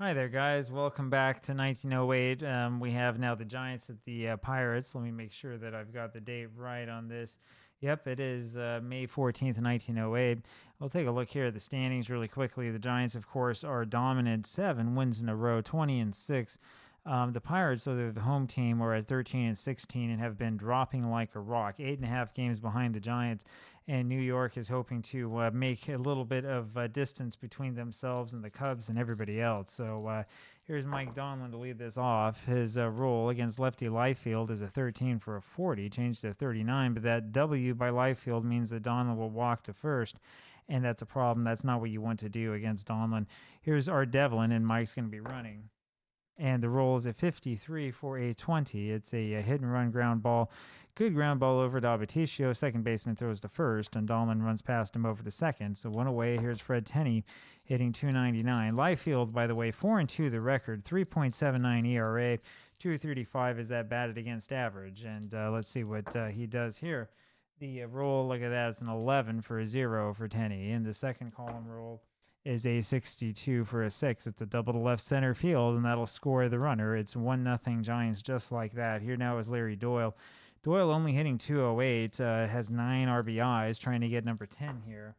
Hi there, guys. Welcome back to 1908. We have now the Giants at the Pirates. Let me make sure that I've got the date right on this. Yep, it is May 14th, 1908. We'll take a look here at the standings really quickly. The Giants, of course, are dominant, 7 wins in a row, 20-6. The Pirates, though they're the home team, are at 13-16 and have been dropping like a rock. 8.5 games behind the Giants, and New York is hoping to make a little bit of distance between themselves and the Cubs and everybody else. So here's Mike Donlin to lead this off. His role against lefty Liefeld is a 13 for a 40, changed to 39, but that W by Liefeld means that Donlin will walk to first, and that's a problem. That's not what you want to do against Donlin. Here's our Devlin, and Mike's going to be running. And the roll is a 53 for a 20. It's a hit and run ground ball. Good ground ball over to Abaticio. Second baseman throws to first, and Dahlman runs past him over to second. So one away. Here's Fred Tenney hitting 299. Liefeld, by the way, 4-2 the record, 3.79 ERA, 235 is that batted against average. And let's see what he does here. The roll, look at that, it's an 11 for a 0 for Tenney. In the second column roll is a 62 for a 6. It's a double to left center field, and that'll score the runner. It's 1-0 Giants just like that. Here now is Larry Doyle. Doyle only hitting 208, has 9 RBIs, trying to get number 10 here.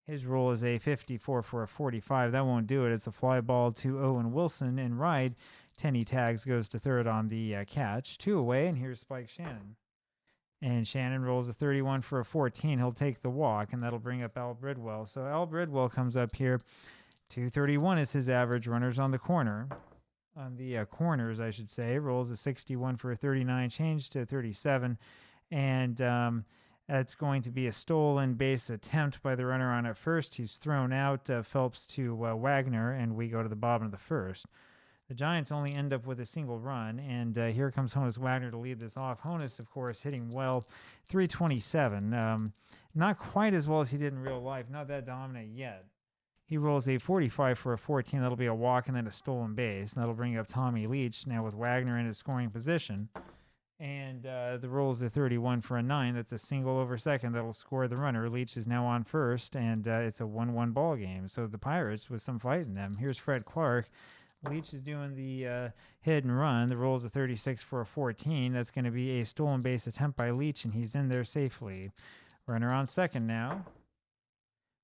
His roll is a 54 for a 45. That won't do it. It's a fly ball to Owen Wilson in right. Tenney tags, goes to third on the catch. 2 away, and here's Spike Shannon. And Shannon rolls a 31 for a 14. He'll take the walk, and that'll bring up Al Bridwell. So Al Bridwell comes up here. 231 is his average. Runners on the corner. On the corners, I should say. Rolls a 61 for a 39, changed to 37. And that's going to be a stolen base attempt by the runner on at first. He's thrown out. Phelps to Wagner, and we go to the bottom of the first. The Giants only end up with a single run, and here comes Honus Wagner to lead this off. Honus, of course, hitting well, 327. Not quite as well as he did in real life, not that dominant yet. He rolls a 45 for a 14. That'll be a walk and then a stolen base. And that'll bring up Tommy Leach now with Wagner in his scoring position. And the roll is a 31 for a 9. That's a single over second that'll score the runner. Leach is now on first, and it's a 1-1 ball game. So the Pirates with some fight in them. Here's Fred Clark. Leach is doing the hit and run. The roll is a 36 for a 14. That's going to be a stolen base attempt by Leach, and he's in there safely. Runner on second now.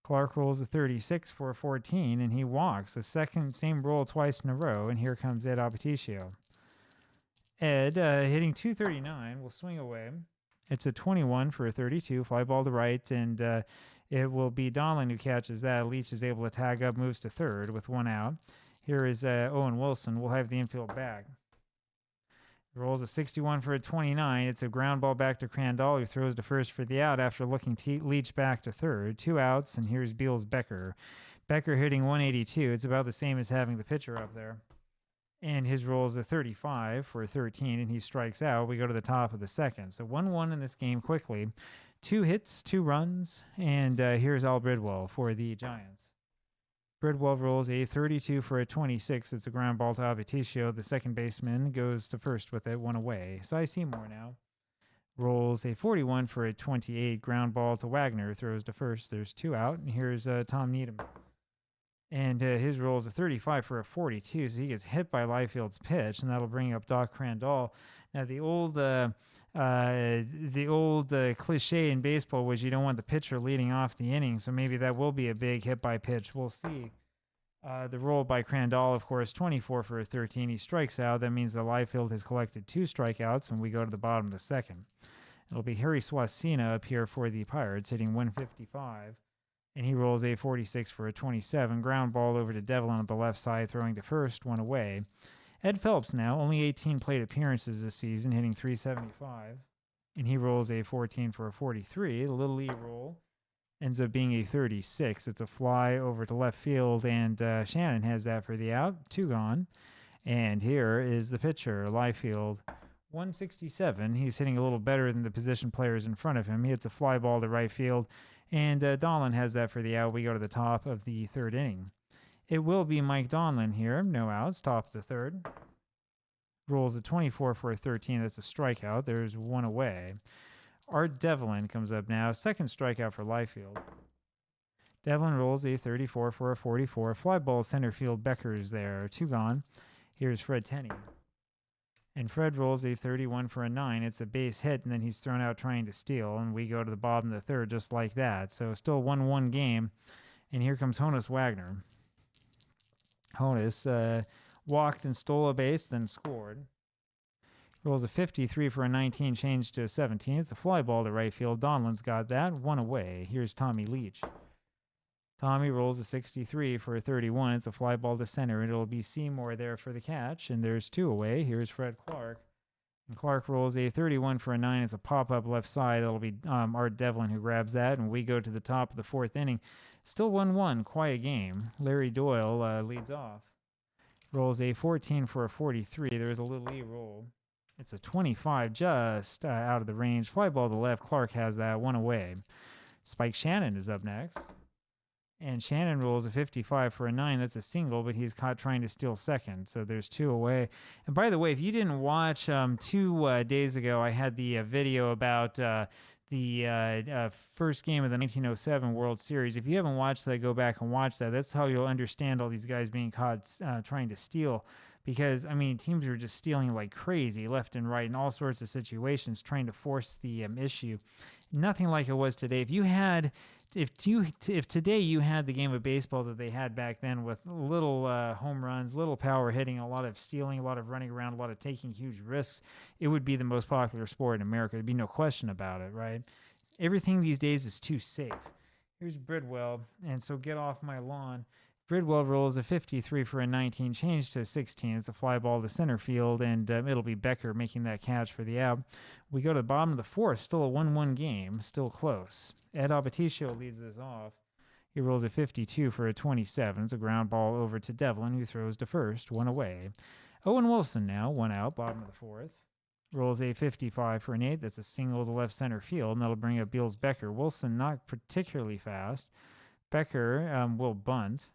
Clark rolls a 36 for a 14, and he walks. The second, same roll twice in a row, and here comes Ed Abaticio. Ed, hitting 239, will swing away. It's a 21 for a 32, fly ball to right, and it will be Donlin who catches that. Leach is able to tag up, moves to third with 1 out. Here is Owen Wilson. We'll have the infield back. Rolls a 61 for a 29. It's a ground ball back to Crandall, who throws to first for the out after looking Leach back to third. 2 outs, and here's Beals Becker. Becker hitting 182. It's about the same as having the pitcher up there. And his roll is a 35 for a 13, and he strikes out. We go to the top of the second. So 1-1 in this game quickly. 2 hits, 2 runs, and here's Al Bridwell for the Giants. Bridwell rolls a 32 for a 26. It's a ground ball to Abaticio. The second baseman goes to first with it, 1 away. Cy Seymour now rolls a 41 for a 28. Ground ball to Wagner, throws to first. There's 2 out, and here's Tom Needham. And his roll is a 35 for a 42, so he gets hit by Liefeld's pitch, and that'll bring up Doc Crandall. Now, the old cliche in baseball was you don't want the pitcher leading off the inning, so maybe that will be a big hit by pitch. We'll see. The roll by Crandall, of course, 24 for a 13. He strikes out. That means that Liefeld has collected 2 strikeouts when we go to the bottom of the second. It'll be Harry Swasina up here for the Pirates, hitting 155. And he rolls a 46 for a 27. Ground ball over to Devlin on the left side, throwing to first, 1 away. Ed Phelps now, only 18 plate appearances this season, hitting 375. And he rolls a 14 for a 43. The Little E roll ends up being a 36. It's a fly over to left field, and Shannon has that for the out. 2 gone. And here is the pitcher, Liefeld. 167. He's hitting a little better than the position players in front of him. He hits a fly ball to right field, and Donlin has that for the out. We go to the top of the third inning. It will be Mike Donlin here. No outs, top of the third. Rolls a 24 for a 13. That's a strikeout. There's 1 away. Art Devlin comes up now. Second strikeout for Liefeld. Devlin rolls a 34 for a 44. Fly ball center field. Becker's there. 2 gone. Here's Fred Tenney. And Fred rolls a 31 for a 9. It's a base hit, and then he's thrown out trying to steal. And we go to the bottom of the third just like that. So still 1-1 game. And here comes Honus Wagner. Honus walked and stole a base, then scored. Rolls a 53 for a 19, changed to a 17. It's a fly ball to right field. Donlin's got that. 1 away. Here's Tommy Leach. Tommy rolls a 63 for a 31. It's a fly ball to center. It'll be Seymour there for the catch, and there's 2 away. Here's Fred Clark. And Clark rolls a 31 for a 9. It's a pop-up left side. It'll be Art Devlin who grabs that, and we go to the top of the 4th inning. Still 1-1, quiet game. Larry Doyle leads off. Rolls a 14 for a 43. There's a little E roll. It's a 25, just out of the range. Fly ball to left. Clark has that. 1 away. Spike Shannon is up next. And Shannon rolls a 55 for a 9. That's a single, but he's caught trying to steal second. So there's 2 away. And by the way, if you didn't watch 2 days ago, I had the video about the first game of the 1907 World Series. If you haven't watched that, go back and watch that. That's how you'll understand all these guys being caught trying to steal. Because, I mean, teams are just stealing like crazy left and right in all sorts of situations, trying to force the issue. Nothing like it was today. If today you had the game of baseball that they had back then with little home runs, little power hitting, a lot of stealing, a lot of running around, a lot of taking huge risks, it would be the most popular sport in America. There'd be no question about it, right? Everything these days is too safe. Here's Bridwell, and so get off my lawn. Bridwell rolls a 53 for a 19, changed to a 16. It's a fly ball to center field, and it'll be Becker making that catch for the out. We go to the bottom of the 4th, still a 1-1 game, still close. Ed Abaticio leads this off. He rolls a 52 for a 27. It's a ground ball over to Devlin, who throws to first, 1 away. Owen Wilson now, 1 out, bottom of the 4th. Rolls a 55 for an 8. That's a single to left center field, and that'll bring up Beals Becker. Wilson not particularly fast. Becker will bunt.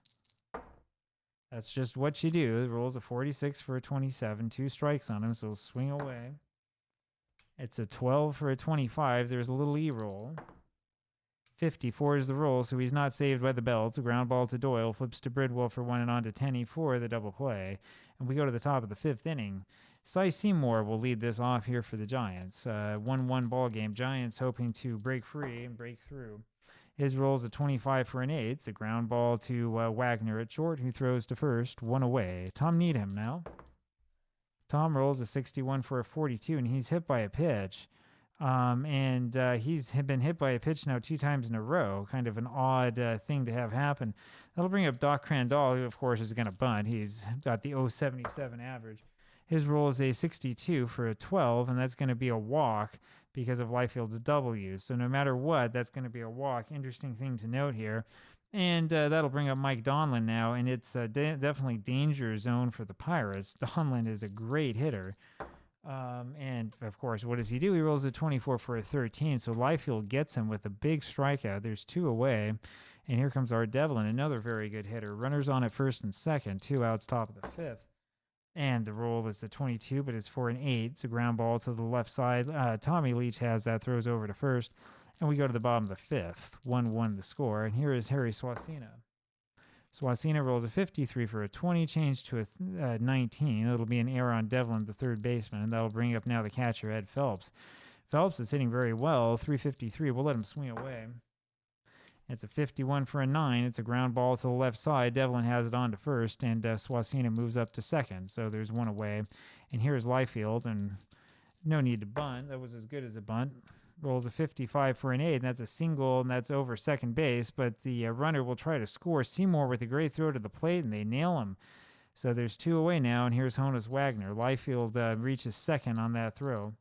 That's just what you do. Rolls a 46 for a 27. 2 strikes on him, so swing away. It's a 12 for a 25. There's a little E roll. 54 is the roll, so he's not saved by the bell. It's a ground ball to Doyle. Flips to Bridwell for 1 and on to Tenney for the double play. And we go to the top of the 5th inning. Cy Seymour will lead this off here for the Giants. 1-1 ball game. Giants hoping to break free and break through. His roll's a 25 for an 8. It's a ground ball to Wagner at short, who throws to first, 1 away. Tom Needham now. Tom rolls a 61 for a 42, and he's hit by a pitch. He's been hit by a pitch now 2 times in a row. Kind of an odd thing to have happen. That'll bring up Doc Crandall, who, of course, is going to bunt. He's got the 0.77 average. His roll is a 62 for a 12, and that's going to be a walk because of Liefeld's W. So no matter what, that's going to be a walk. Interesting thing to note here. And that'll bring up Mike Donlin now, and it's definitely danger zone for the Pirates. Donlin is a great hitter. And, of course, what does he do? He rolls a 24 for a 13, so Liefeld gets him with a big strikeout. There's 2 away, and here comes Art Devlin, another very good hitter. Runners on at first and second, 2 outs top of the 5th. And the roll is the 22, but it's for an 8. It's a ground ball to the left side. Tommy Leach has that, throws over to first. And we go to the bottom of the 5th. 1-1 the score. And here is Harry Swasina. Swasina rolls a 53 for a 20, changed to a 19. It'll be an error on Devlin, the third baseman, and that'll bring up now the catcher, Ed Phelps. Phelps is hitting very well, 353. We'll let him swing away. It's a 51 for a 9. It's a ground ball to the left side. Devlin has it on to first, and Swasina moves up to second. So there's 1 away. And here's Liefeld, and no need to bunt. That was as good as a bunt. Rolls a 55 for an 8, and that's a single, and that's over second base. But the runner will try to score. Seymour with a great throw to the plate, and they nail him. So there's 2 away now, and here's Honus Wagner. Liefeld reaches second on that throw.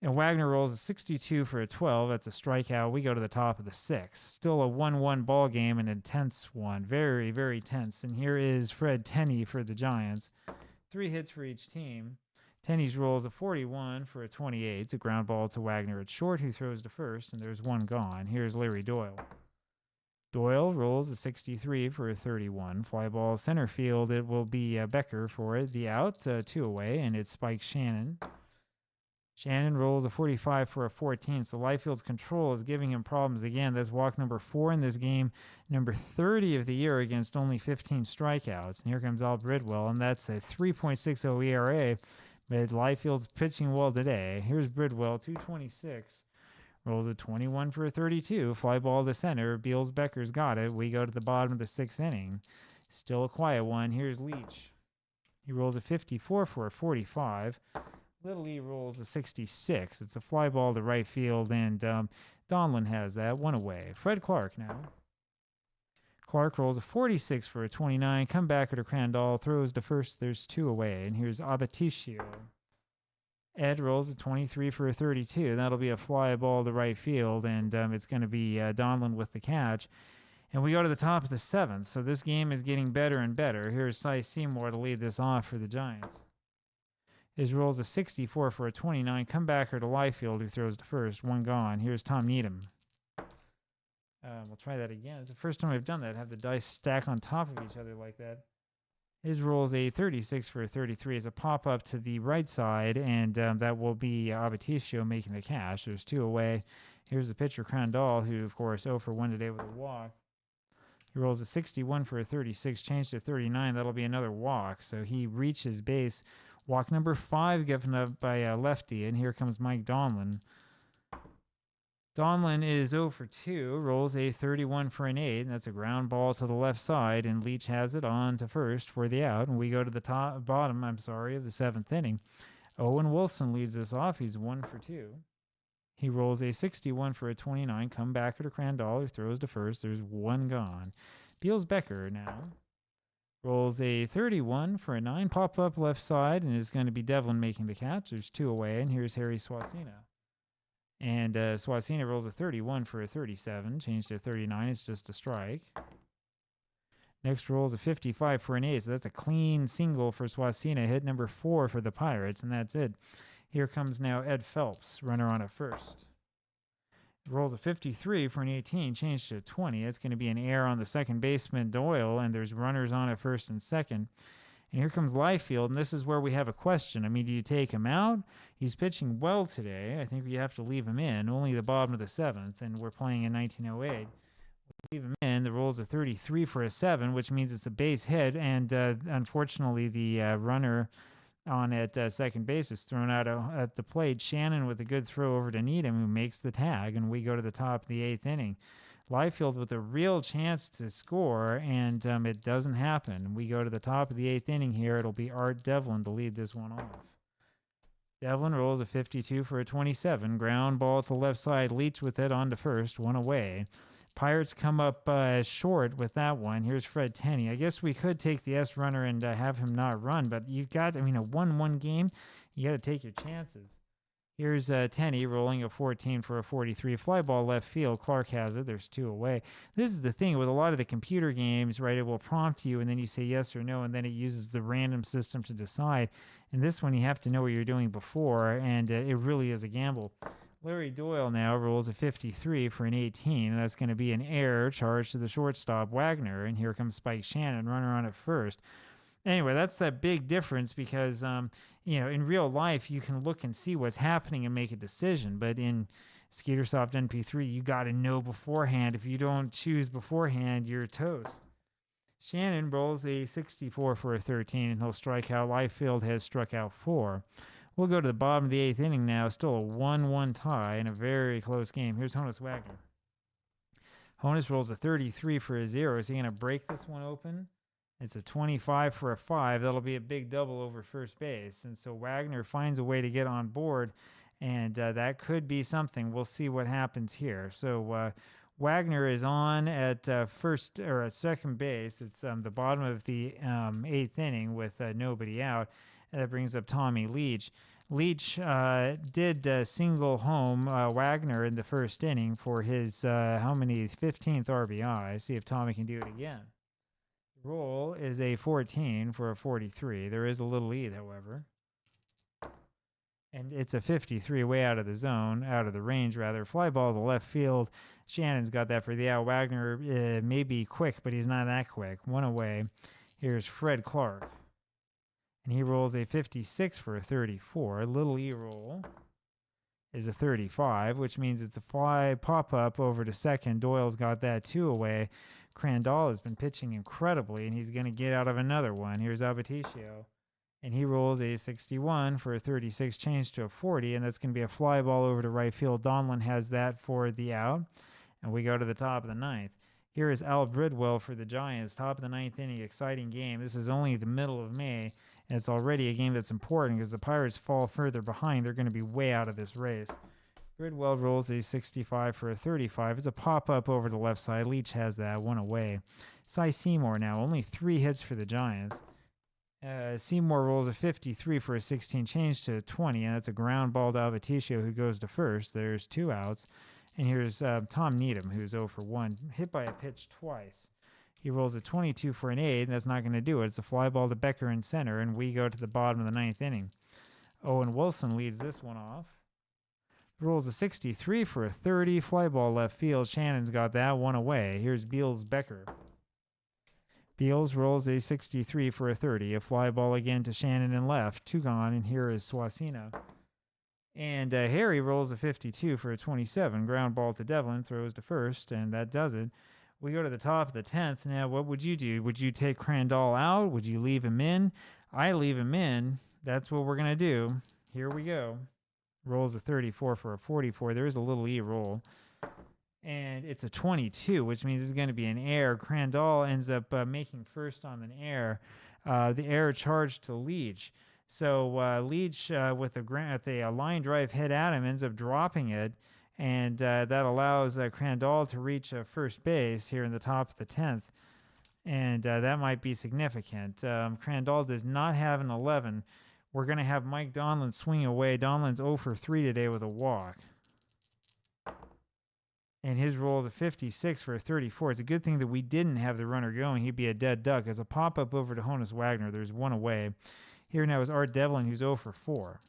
And Wagner rolls a 62 for a 12. That's a strikeout. We go to the top of the 6th. Still a 1-1 ball game, an intense one. Very, very tense. And here is Fred Tenney for the Giants. 3 hits for each team. Tenney's rolls a 41 for a 28. It's a ground ball to Wagner at short, who throws to first, and there's 1 gone. Here's Larry Doyle. Doyle rolls a 63 for a 31. Fly ball center field. It will be Becker for it. The out, 2 away, and it's Spike Shannon. Shannon rolls a 45 for a 14, so Liefield's control is giving him problems again. That's walk number 4 in this game, number 30 of the year against only 15 strikeouts. And here comes Al Bridwell, and that's a 3.60 ERA. But Liefield's pitching well today. Here's Bridwell, 226. Rolls a 21 for a 32. Fly ball to center. Beals Becker's got it. We go to the bottom of the 6th inning. Still a quiet one. Here's Leach. He rolls a 54 for a 45. Little E rolls a 66. It's a fly ball to right field, and Donlin has that. One away. Fred Clark now. Clark rolls a 46 for a 29. Comebacker to Crandall. Throws to first. There's 2 away. And here's Abaticio. Ed rolls a 23 for a 32. That'll be a fly ball to right field, and it's going to be Donlin with the catch. And we go to the top of the 7th. So this game is getting better and better. Here's Cy Seymour to lead this off for the Giants. His rolls a 64 for a 29. Comebacker to Liefeld, who throws to first. 1 gone. Here's Tom Needham. We'll try that again. It's the first time I've done that. Have the dice stack on top of each other like that. His rolls a 36 for a 33. It's a pop-up to the right side, and that will be Abaticio making the catch. There's 2 away. Here's the pitcher, Crandall, who, of course, 0 for 1 today with a walk. He rolls a 61 for a 36. Changed to 39. That'll be another walk. So he reaches base. Walk number 5 given up by lefty, and here comes Mike Donlin. Donlin is 0 for 2, rolls a 31 for an 8, and that's a ground ball to the left side, and Leach has it on to first for the out, and we go to the bottom of the 7th inning. Owen Wilson leads us off. He's 1 for 2. He rolls a 61 for a 29, comebacker to Crandall, who throws to first. There's 1 gone. Beals Becker now. Rolls a 31 for a 9, pop-up left side, and it's going to be Devlin making the catch. There's 2 away, and here's Harry Swasina. And Swasina rolls a 31 for a 37, changed to 39. It's just a strike. Next rolls a 55 for an 8, so that's a clean single for Swasina. Hit number 4 for the Pirates, and that's it. Here comes now Ed Phelps, runner on at first. Rolls a 53 for an 18, changed to a 20. It's going to be an error on the second baseman, Doyle, and there's runners on at first and second. And here comes Liefeld, and this is where we have a question. I mean, do you take him out? He's pitching well today. I think you have to leave him in. Only the bottom of the 7th, and we're playing in 1908. Leave him in. The roll's a 33 for a 7, which means it's a base hit, and unfortunately the runner on at second base is thrown out at the plate. Shannon with a good throw over to Needham, who makes the tag, and we go to the top of the 8th inning. Liefeld with a real chance to score, and it doesn't happen. We go to the top of the 8th inning here. It'll be Art Devlin to lead this one off. Devlin rolls a 52 for a 27. Ground ball to the left side. Leach with it on to first. 1 away. Pirates come up short with that one. Here's Fred Tenney. I guess we could take the S runner and have him not run, but you got, a 1-1 game, you got to take your chances. Here's Tenney rolling a 14 for a 43. Fly ball left field. Clark has it. There's 2 away. This is the thing with a lot of the computer games, right? It will prompt you, and then you say yes or no, and then it uses the random system to decide. In this one, you have to know what you're doing before, and it really is a gamble. Larry Doyle now rolls a 53 for an 18, and that's going to be an error charged to the shortstop, Wagner. And here comes Spike Shannon, runner on at first. Anyway, that's that big difference because, in real life, you can look and see what's happening and make a decision. But in Skeetersoft NPIII, you got to know beforehand. If you don't choose beforehand, you're toast. Shannon rolls a 64 for a 13, and he'll strike out. Liefeld has struck out 4. We'll go to the bottom of the 8th inning now. Still a 1-1 tie in a very close game. Here's Honus Wagner. Honus rolls a 33 for a 0. Is he going to break this one open? It's a 25 for a 5. That'll be a big double over first base. And so Wagner finds a way to get on board, and that could be something. We'll see what happens here. So Wagner is on at first or at second base. It's the bottom of the 8th inning with nobody out. That brings up Tommy Leach. Leach did single home Wagner in the first inning for his 15th RBI. See if Tommy can do it again. The roll is a 14 for a 43. There is a little lead, however. And it's a 53 way out of the zone, out of the range, rather. Fly ball to left field. Shannon's got that for the out. Wagner may be quick, but he's not that quick. 1 away. Here's Fred Clark. And he rolls a 56 for a 34. Little E roll. is a 35, which means it's a fly pop-up over to second. Doyle's got that 2 away. Crandall has been pitching incredibly, and he's going to get out of another one. Here's Abaticio, and he rolls a 61 for a 36 change to a 40, and that's going to be a fly ball over to right field. Donlin has that for the out, and we go to the top of the ninth. Here is Al Bridwell for the Giants. Top of the ninth inning, exciting game. This is only the middle of May, and it's already a game that's important because the Pirates fall further behind. They're going to be way out of this race. Bridwell rolls a 65 for a 35. It's a pop-up over the left side. Leach has that, 1 away. Cy Seymour now, only 3 hits for the Giants. Seymour rolls a 53 for a 16 change to 20, and that's a ground ball to Abaticio, who goes to first. There's 2 outs. And here's Tom Needham, who's 0 for 1, hit by a pitch twice. He rolls a 22 for an 8, and that's not going to do it. It's a fly ball to Becker in center, and we go to the bottom of the ninth inning. Owen Wilson leads this one off. Rolls a 63 for a 30, fly ball left field. Shannon's got that, 1 away. Here's Beals Becker. Beals rolls a 63 for a 30, a fly ball again to Shannon in left, 2 gone, and here is Swasina. And Harry rolls a 52 for a 27. Ground ball to Devlin, throws to first, and that does it. We go to the top of the 10th. Now, what would you do? Would you take Crandall out? Would you leave him in? I leave him in. That's what we're going to do. Here we go. Rolls a 34 for a 44. There is a little E roll. And it's a 22, which means it's going to be an error. Crandall ends up making first on an error. The error charged to Leach. So Leach with a line drive hit at him ends up dropping it, and that allows Crandall to reach first base here in the top of the 10th, and that might be significant. Crandall does not have an 11. We're going to have Mike Donlin swing away. Donlin's 0 for 3 today with a walk. And his roll is a 56 for a 34. It's a good thing that we didn't have the runner going. He'd be a dead duck. As a pop-up over to Honus Wagner, there's 1 away. Here now is Art Devlin, who's 0 for 4.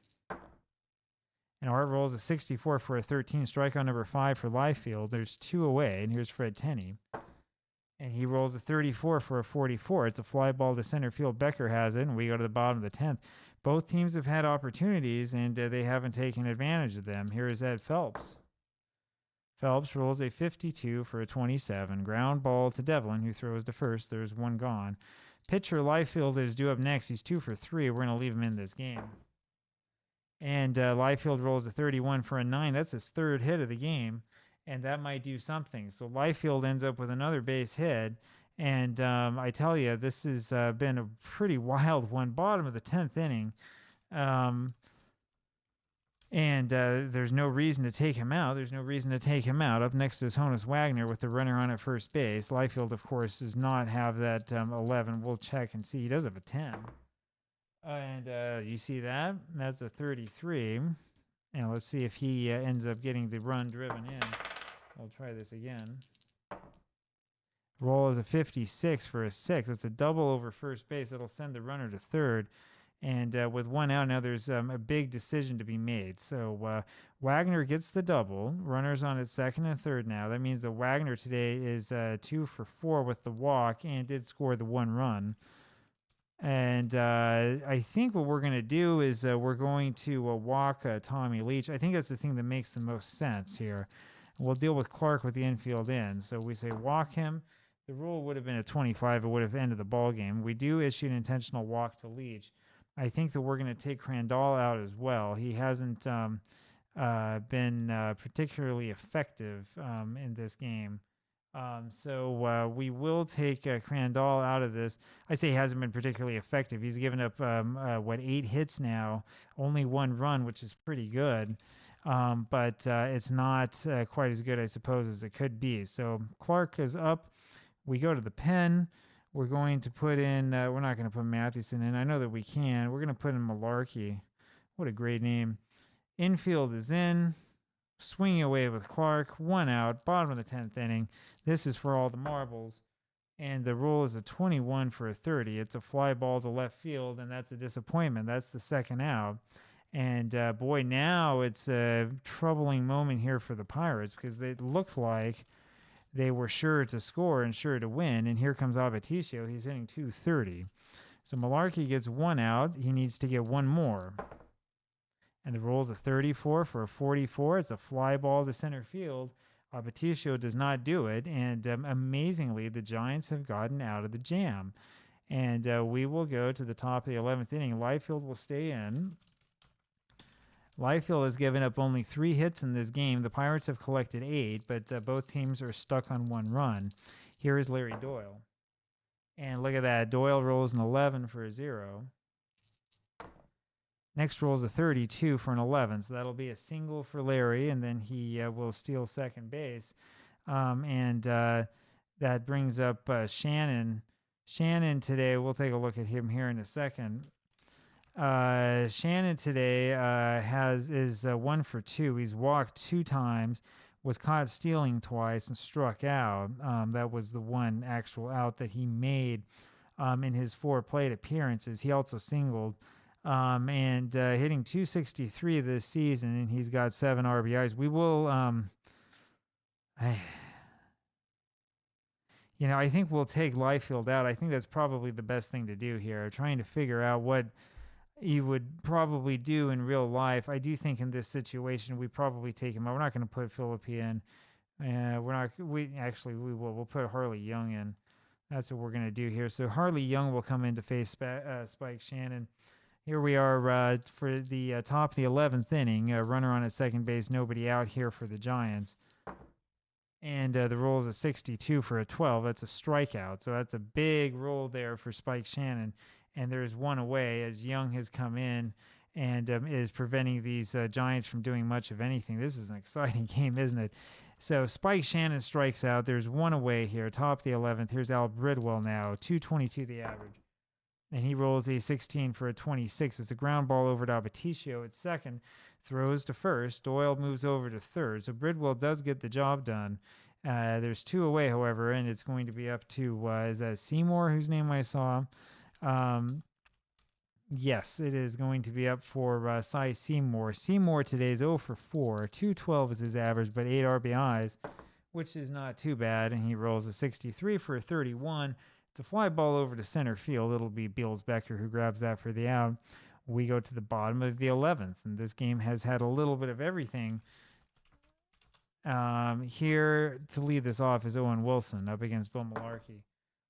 And Art rolls a 64 for a 13. Strikeout number 5 for Liefeld. There's 2 away, and here's Fred Tenney. And he rolls a 34 for a 44. It's a fly ball to center field. Becker has it, and we go to the bottom of the 10th. Both teams have had opportunities, and they haven't taken advantage of them. Here is Ed Phelps. Phelps rolls a 52 for a 27. Ground ball to Devlin, who throws to first. There's 1 gone. Pitcher Liefeld is due up next. He's 2 for 3. We're going to leave him in this game. And Liefeld rolls a 31 for a 9. That's his 3rd hit of the game, and that might do something. So Liefeld ends up with another base hit, and I tell you, this has been a pretty wild one. Bottom of the 10th inning. And there's no reason to take him out. There's no reason to take him out. Up next is Honus Wagner with the runner on at first base. Liefeld, of course, does not have that 11. We'll check and see. He does have a 10. And you see that? That's a 33. And let's see if he ends up getting the run driven in. I'll try this again. Roll is a 56 for a 6. That's a double over first base. It'll send the runner to third. And with 1 out now, there's a big decision to be made. So Wagner gets the double. Runners on at second and third now. That means that Wagner today is 2 for 4 with the walk and did score the 1 run. And I think what we're going to do is we're going to walk Tommy Leach. I think that's the thing that makes the most sense here. We'll deal with Clark with the infield in. So we say walk him. The rule would have been a 25. It would have ended the ball game. We do issue an intentional walk to Leach. I think that we're going to take Crandall out as well. He hasn't been particularly effective in this game. So we will take Crandall out of this. I say he hasn't been particularly effective. He's given up, 8 hits now, only 1 run, which is pretty good. But it's not quite as good, I suppose, as it could be. So Clark is up. We go to the pen. We're going to put in, we're not going to put Mathewson in. I know that we can. We're going to put in Malarkey. What a great name. Infield is in. Swinging away with Clark. 1 out. Bottom of the 10th inning. This is for all the marbles. And the rule is a 21 for a 30. It's a fly ball to left field, and that's a disappointment. That's the 2nd out. And, boy, now it's a troubling moment here for the Pirates because they looked like they were sure to score and sure to win. And here comes Abaticio. He's hitting .230. So Malarkey gets 1 out. He needs to get 1 more. And the roll's a 34 for a 44. It's a fly ball to center field. Apaticio does not do it, and amazingly, the Giants have gotten out of the jam. And we will go to the top of the 11th inning. Liefeld will stay in. Liefeld has given up only 3 hits in this game. The Pirates have collected 8, but both teams are stuck on 1 run. Here is Larry Doyle. And look at that. Doyle rolls an 11 for a 0. Next roll is a 32 for an 11, so that'll be a single for Larry, and then he will steal second base. That brings up Shannon. Shannon today, we'll take a look at him here in a second. Shannon today is 1 for 2. He's walked 2 times, was caught stealing twice, and struck out. That was the one actual out that he made in his 4 plate appearances. He also singled. Hitting 263 this season, and he's got 7 RBIs. We will, I think we'll take Liefeld out. I think that's probably the best thing to do here, trying to figure out what you would probably do in real life. I do think in this situation, we probably take him out. We're not going to put Philippi in. We'll put Harley Young in. That's what we're going to do here. So Harley Young will come in to face Spike Shannon. Here we are for the top of the 11th inning. Runner on at second base, nobody out here for the Giants. And the roll is a 62 for a 12. That's a strikeout. So that's a big roll there for Spike Shannon. And there's 1 away as Young has come in and is preventing these Giants from doing much of anything. This is an exciting game, isn't it? So Spike Shannon strikes out. There's 1 away here, top of the 11th. Here's Al Bridwell now, 222 the average. And he rolls a 16 for a 26. It's a ground ball over to Apaticio at second. Throws to first. Doyle moves over to third. So Bridwell does get the job done. There's 2 away, however, and it's going to be up to, is that Seymour, whose name I saw? Yes, it is going to be up for Cy Seymour. Seymour today is 0 for 4. 212 is his average, but 8 RBIs, which is not too bad. And he rolls a 63 for a 31. It's a fly ball over to center field. It'll be Beals Becker who grabs that for the out. We go to the bottom of the 11th, and this game has had a little bit of everything. Here to lead this off is Owen Wilson up against Bill Malarkey.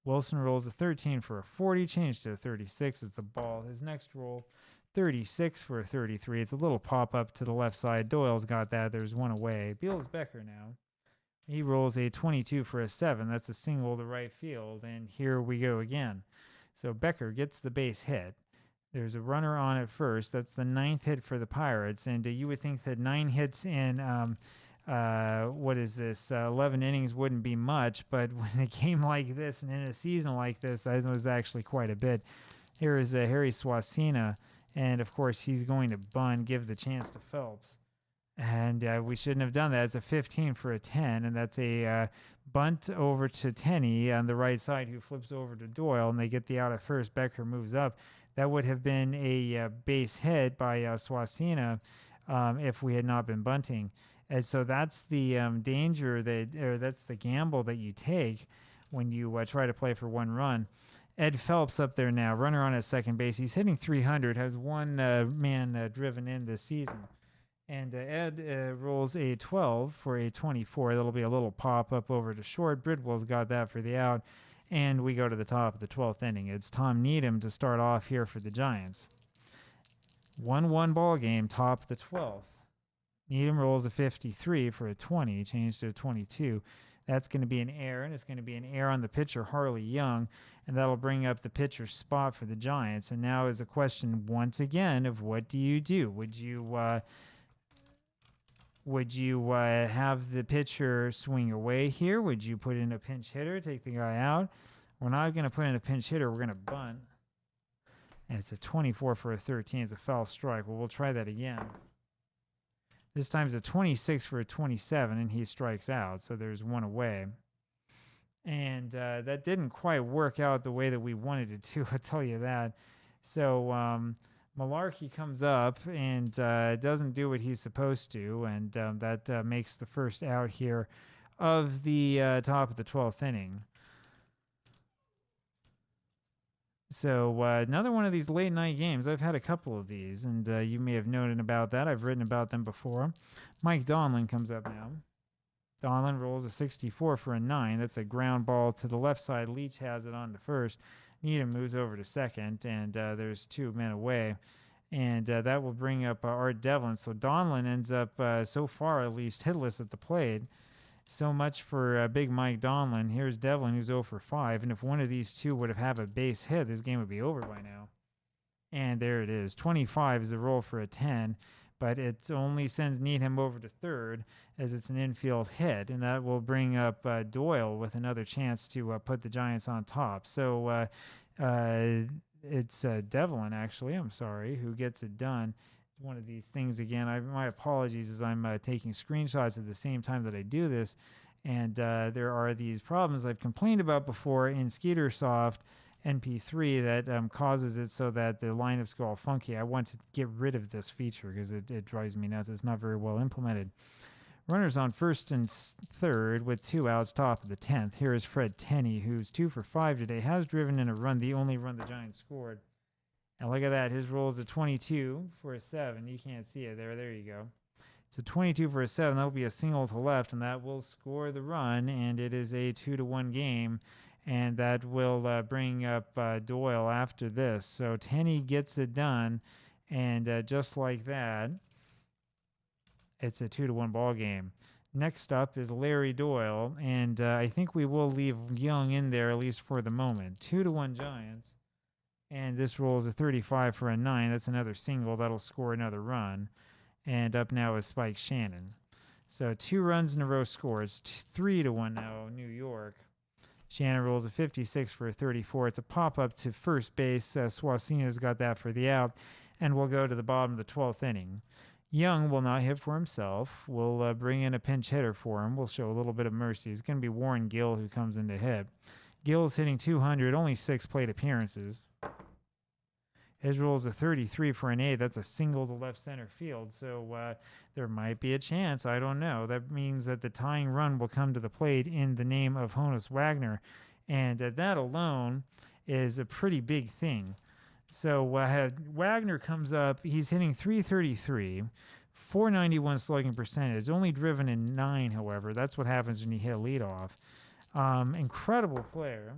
Wilson rolls a 13 for a 40, changed to a 36. It's a ball. His next roll, 36 for a 33. It's a little pop-up to the left side. Doyle's got that. There's 1 away. Beals Becker now. He rolls a 22 for a 7. That's a single to right field, and here we go again. So Becker gets the base hit. There's a runner on at first. That's the 9th hit for the Pirates, and you would think that 9 hits in 11 innings wouldn't be much, but when a game like this and in a season like this, that was actually quite a bit. Here is Harry Swasina, and of course he's going to bunt, give the chance to Phelps. And we shouldn't have done that. It's a 15 for a 10, and that's a bunt over to Tenney on the right side, who flips over to Doyle, and they get the out at first. Becker moves up. That would have been a base hit by Swasina if we had not been bunting. And so that's the danger that's the gamble that you take when you try to play for 1 run. Ed Phelps up there now, runner on at second base. He's hitting 300, has 1 man driven in this season. And Ed rolls a 12 for a 24. That'll be a little pop up over to short. Bridwell's got that for the out. And we go to the top of the 12th inning. It's Tom Needham to start off here for the Giants. 1-1 ball game, top of the 12th. Needham rolls a 53 for a 20, changed to a 22. That's going to be an error, and it's going to be an error on the pitcher, Harley Young, and that'll bring up the pitcher's spot for the Giants. And now is a question once again of what do you do? Would you have the pitcher swing away here? Would you put in a pinch hitter, take the guy out? We're not going to put in a pinch hitter. We're going to bunt. And it's a 24 for a 13. It's a foul strike. Well, we'll try that again. This time it's a 26 for a 27, and he strikes out. So there's 1 away. And that didn't quite work out the way that we wanted it to, I'll tell you that. So Malarkey comes up and doesn't do what he's supposed to, and that makes the first out here of the top of the 12th inning. So another one of these late night games. I've had a couple of these, and you may have noted about that. I've written about them before. Mike Donlin comes up now. Donlin rolls a 64 for a 9. That's a ground ball to the left side. Leach has it on to first. Needham moves over to second, and there's 2 men away. And that will bring up Art Devlin. So Donlin ends up, so far at least, hitless at the plate. So much for Big Mike Donlin. Here's Devlin, who's 0 for 5. And if one of these two would have a base hit, this game would be over by now. And there it is. 25 is a roll for a 10, but it only sends Needham over to third as it's an infield hit. And that will bring up Doyle with another chance to put the Giants on top. So it's Devlin, actually, I'm sorry, who gets it done. One of these things again. My apologies as I'm taking screenshots at the same time that I do this, and there are these problems I've complained about before in Skeetersoft NPIII that causes it so that the lineups go all funky. I want to get rid of this feature because it drives me nuts. It's not very well implemented. Runners on first and third with 2 outs, top of the 10th. Here is Fred Tenney, who's 2 for 5 today, has driven in a run, the only run the Giants scored. And look at that. His roll is a 22 for a 7. You can't see it there. There you go. It's a 22 for a 7. That'll be a single to left, and that will score the run. And it is a 2-1 game. And that will bring up Doyle after this. So Tenney gets it done. And just like that, it's a 2-1 ball game. Next up is Larry Doyle. And I think we will leave Young in there, at least for the moment. 2-1 Giants. And this roll is a 35 for a 9. That's another single. That'll score another run. And up now is Spike Shannon. So 2 runs in a row scores. 3-1 now, New York. Shannon rolls a 56 for a 34. It's a pop-up to first base. Swasina's got that for the out. And we'll go to the bottom of the 12th inning. Young will not hit for himself. We'll bring in a pinch hitter for him. We'll show a little bit of mercy. It's going to be Warren Gill who comes in to hit. Gill's hitting 200, only 6 plate appearances. His roll is a 33 for an 8. That's a single to left center field. So there might be a chance. I don't know. That means that the tying run will come to the plate in the name of Honus Wagner. And that alone is a pretty big thing. So Wagner comes up. He's hitting 333, 491 slugging percentage. Only driven in 9, however. That's what happens when you hit a leadoff. Incredible player.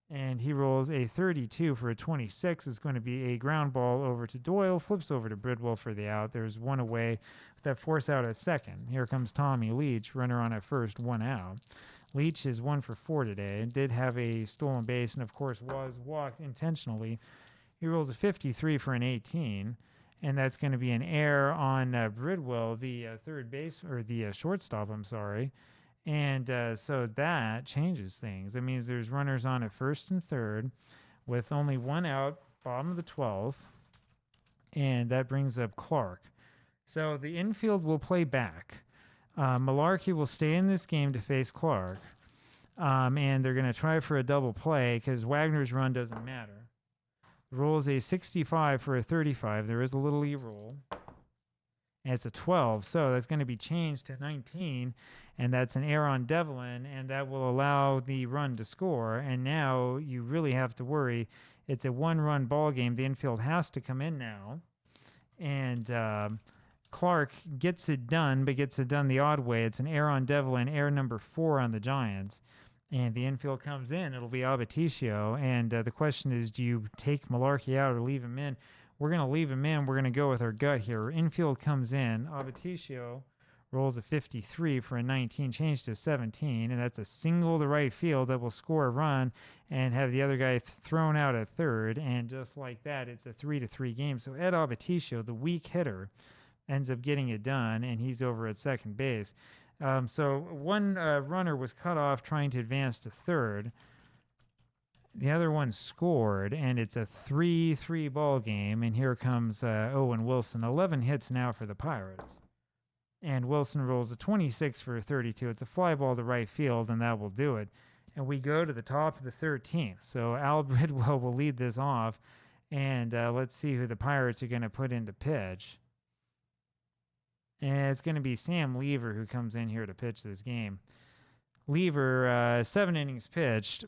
And he rolls a 32 for a 26. It's going to be a ground ball over to Doyle, flips over to Bridwell for the out. There's 1 away. That force out at second. Here comes Tommy Leach, runner on at first, 1 out. Leach is 1 for 4 today and did have a stolen base and, of course, was walked intentionally. He rolls a 53 for an 18, and that's going to be an error on Bridwell, the third base, or the shortstop, I'm sorry. And so that changes things. That means there's runners on at first and third with only 1 out, bottom of the 12th. And that brings up Clark. So the infield will play back. Malarkey will stay in this game to face Clark. And they're going to try for a double play because Wagner's run doesn't matter. Rolls a 65 for a 35. There is a little E-roll. And it's a 12, so that's going to be changed to 19, and that's an error on Devlin, and that will allow the run to score. And now you really have to worry. It's a 1-run ball game. The infield has to come in now, and Clark gets it done, but gets it done the odd way. It's an error on Devlin, error number 4 on the Giants, and the infield comes in. It'll be Abaticio, and the question is, do you take Malarkey out or leave him in? We're going to leave him in. We're going to go with our gut here. Infield comes in. Abaticio rolls a 53 for a 19, changed to 17, and that's a single to right field that will score a run and have the other guy thrown out at third. And just like that, it's a 3-3 game. So Ed Abaticio, the weak hitter, ends up getting it done, and he's over at second base. So one runner was cut off trying to advance to third. The other one scored, and it's a 3-3 ball game. And here comes Owen Wilson. 11 hits now for the Pirates. And Wilson rolls a 26 for a 32. It's a fly ball to right field, and that will do it. And we go to the top of the 13th. So Al Bridwell will lead this off. And let's see who the Pirates are going to put into pitch. And it's going to be Sam Lever who comes in here to pitch this game. Lever, 7 innings pitched.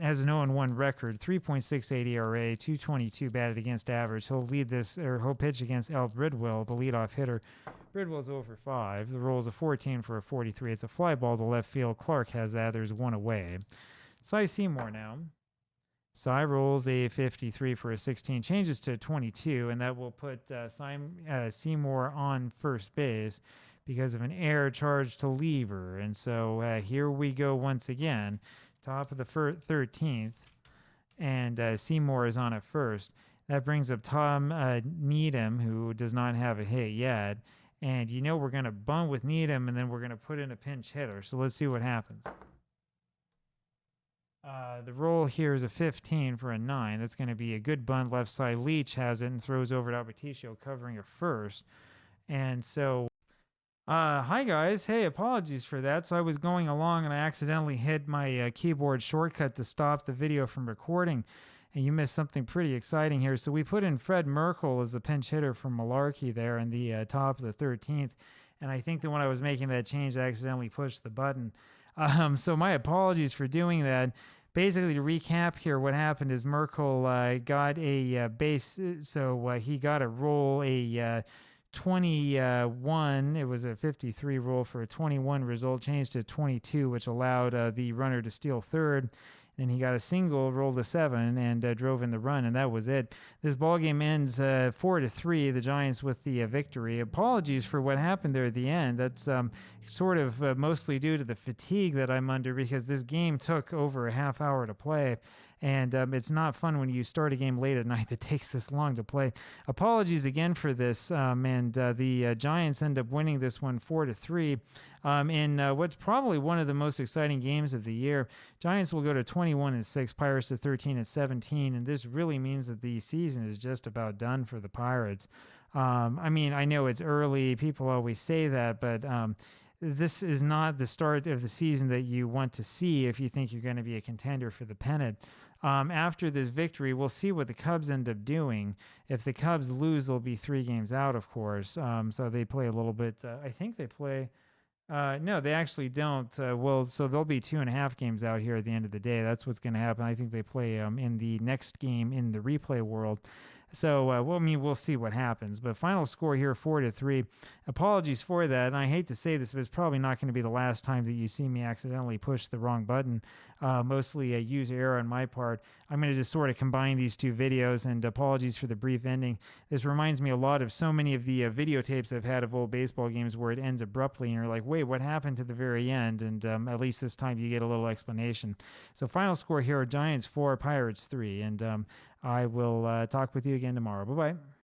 has an 0-1 record, 3.68 ERA, 222 batted against average. He'll lead this, or he'll pitch against El Bridwell, the leadoff hitter. Bridwell's 0 for 5. The roll's a 14 for a 43. It's a fly ball to left field. Clark has that. There's one away. Cy Seymour now. Cy rolls a 53 for a 16, changes to 22, and that will put Seymour on first base because of an error charged to Lever. And so here we go once again, top of the 13th, and Seymour is on at first. That brings up Tom Needham, who does not have a hit yet. And you know we're going to bunt with Needham, and then we're going to put in a pinch hitter. So let's see what happens. The roll here is a 15 for a 9. That's going to be a good bunt left side. Leach has it and throws over to Alberticio, covering a first. And so, hi guys. Hey, apologies for that. So I was going along and I accidentally hit my keyboard shortcut to stop the video from recording. And you missed something pretty exciting here. So we put in Fred Merkel as the pinch hitter from Malarkey there in the top of the 13th. And I think that when I was making that change, I accidentally pushed the button. So my apologies for doing that. Basically, to recap here, what happened is Merkel got a base. So he got a roll, a 21. It was a 53 roll for a 21 result, changed to 22, which allowed the runner to steal third. And he got a single, rolled a 7, and drove in the run, and that was it. This ball game ends 4-3. The Giants with the victory. Apologies for what happened there at the end. That's sort of mostly due to the fatigue that I'm under because this game took over a half hour to play. And it's not fun when you start a game late at night that takes this long to play. Apologies again for this. And the Giants end up winning this one 4-3 in what's probably one of the most exciting games of the year. Giants will go to 21-6, Pirates to 13-17, and this really means that the season is just about done for the Pirates. I mean, I know it's early. People always say that, but this is not the start of the season that you want to see if you think you're going to be a contender for the pennant. After this victory, we'll see what the Cubs end up doing. If the Cubs lose, they'll be 3 games out, of course. So they play a little bit. I think they play. No, they actually don't. Well, so they'll be 2.5 games out here at the end of the day. That's what's going to happen. I think they play in the next game in the replay world. So, well, I mean, we'll see what happens. But final score here, 4-3. Apologies for that. And I hate to say this, but it's probably not going to be the last time that you see me accidentally push the wrong button. Mostly a user error on my part. I'm going to just sort of combine these 2 videos, and apologies for the brief ending. This reminds me a lot of so many of the videotapes I've had of old baseball games where it ends abruptly, and you're like, wait, what happened to the very end? And at least this time you get a little explanation. So final score here, Giants 4, Pirates 3. And I will talk with you again tomorrow. Bye-bye.